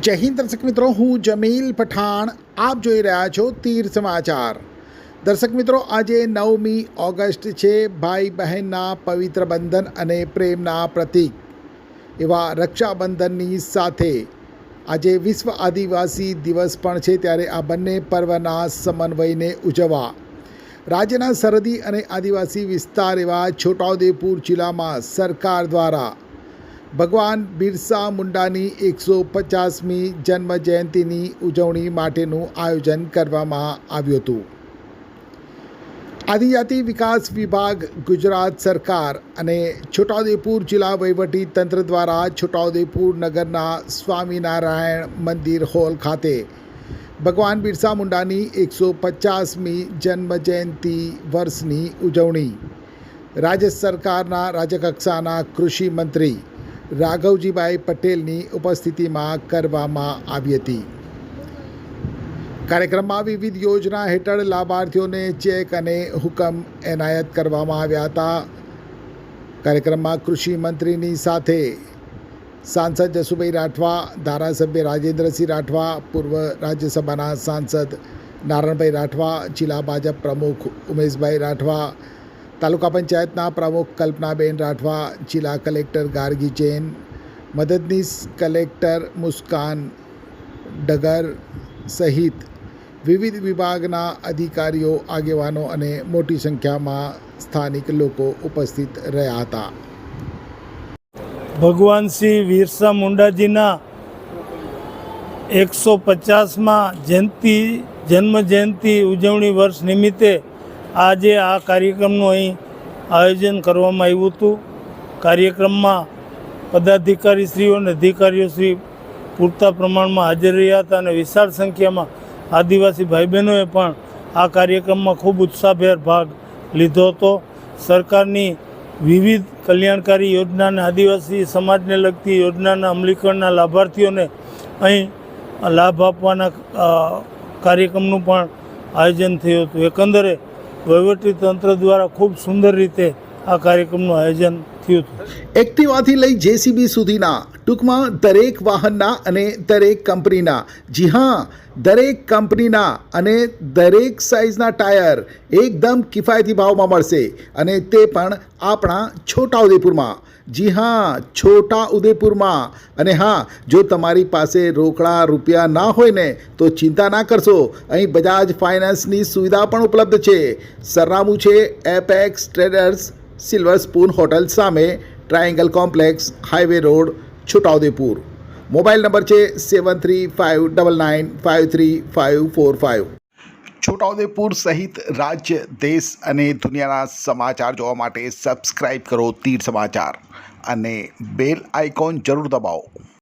જય હિન્દ દર્શક મિત્રો, હું જમીલ પઠાણ. આપ જોઈ રહ્યા છો તીર સમાચાર. દર્શક મિત્રો, આજે 9મી ઓગસ્ટ છે. ભાઈ બહેનના પવિત્ર બંધન અને પ્રેમના પ્રતીક એવા રક્ષાબંધનની સાથે આજે વિશ્વ આદિવાસી દિવસ પણ છે. ત્યારે આ બંને પર્વના સમન્વયને ઉજવવા રાજ્યના સરહદી અને આદિવાસી વિસ્તાર એવા છોટાઉદેપુર જિલ્લામાં સરકાર દ્વારા ભગવાન બિરસા મુંડાની 150મી જન્મજયંતિની ઉજવણી માટેનું આયોજન કરવામાં આવ્યું હતું. આદિજાતિ વિકાસ વિભાગ, ગુજરાત સરકાર અને છોટાઉદેપુર જિલ્લા વહીવટી તંત્ર દ્વારા છોટાઉદેપુર નગરના સ્વામિનારાયણ મંદિર હોલ ખાતે ભગવાન બિરસા મુંડાની 150મી જન્મજયંતિ વર્ષની ઉજવણી રાજ્ય સરકારના રાજ્યકક્ષાના કૃષિ મંત્રી રાઘવજીભાઈ પટેલની ઉપસ્થિતિમાં કરવામાં આવી હતી. કાર્યક્રમમાં વિવિધ યોજના હેઠળ લાભાર્થીઓને ચેક અને હુકમ એનાયત કરવામાં આવ્યા હતા. કાર્યક્રમમાં કૃષિ મંત્રીની સાથે સાંસદ જસુભાઈ રાઠવા, ધારાસભ્ય રાજેન્દ્રસિંહ રાઠવા, પૂર્વ રાજ્યસભાના સાંસદ નારણભાઈ રાઠવા, જિલ્લા ભાજપ પ્રમુખ ઉમેશભાઈ રાઠવા, તાલુકા પંચાયતના પ્રમુખ કલ્પનાબેન રાઠવા, જિલ્લા કલેક્ટર ગાર્ગી જૈન, મદદનીશ કલેક્ટર મુસ્કાન ડગર સહિત વિવિધ વિભાગના અધિકારીઓ, આગેવાનો અને મોટી સંખ્યામાં સ્થાનિક લોકો ઉપસ્થિત રહ્યા હતા. ભગવાન શ્રી બિરસા મુંડાજીના 150માં જન્મજયંતિ ઉજવણી વર્ષ નિમિત્તે આજે આ કાર્યક્રમનું અહીં આયોજન કરવામાં આવ્યું હતું. કાર્યક્રમમાં પદાધિકારીશ્રીઓ અને અધિકારીઓશ્રી પૂરતા પ્રમાણમાં હાજર રહ્યા હતા અને વિશાળ સંખ્યામાં આદિવાસી ભાઈ બહેનોએ પણ આ કાર્યક્રમમાં ખૂબ ઉત્સાહભેર ભાગ લીધો હતો. સરકારની વિવિધ કલ્યાણકારી યોજના અને આદિવાસી સમાજને લગતી યોજનાના અમલીકરણના લાભાર્થીઓને અહીં લાભ આપવાના કાર્યક્રમનું પણ આયોજન થયું હતું. એકંદરે વહીવટીતંત્ર દ્વારા ખૂબ સુંદર રીતે આ કાર્યક્રમનું આયોજન થયું હતું. એક્ટિવાથી લઈ જેસીબી સુધીના, ટૂંકમાં દરેક વાહનના અને દરેક કંપનીના, જી હા, દરેક કંપનીના અને દરેક સાઇઝના ટાયર એકદમ કિફાયતી ભાવમાં મળશે અને તે પણ આપણા છોટાઉદેપુરમાં. જી હા, છોટાઉદેપુરમાં. અને હા, જો તમારી પાસે રોકડા રૂપિયા ના હોય ને તો ચિંતા ના કરશો, અહીં બજાજ ફાઇનાન્સની સુવિધા પણ ઉપલબ્ધ છે. સરનામું છે Apex Traders, Silver Spoon hotel સામે, triangle complex, highway road, Chhotaudepur. Mobile number છે 7359953545. છોટાઉદેપુર સહિત રાજ્ય, દેશ અને દુનિયાના સમાચાર જોવા માટે સબસ્ક્રાઈબ કરો તીર સમાચાર અને બેલ આઇકોન જરૂર દબાવો.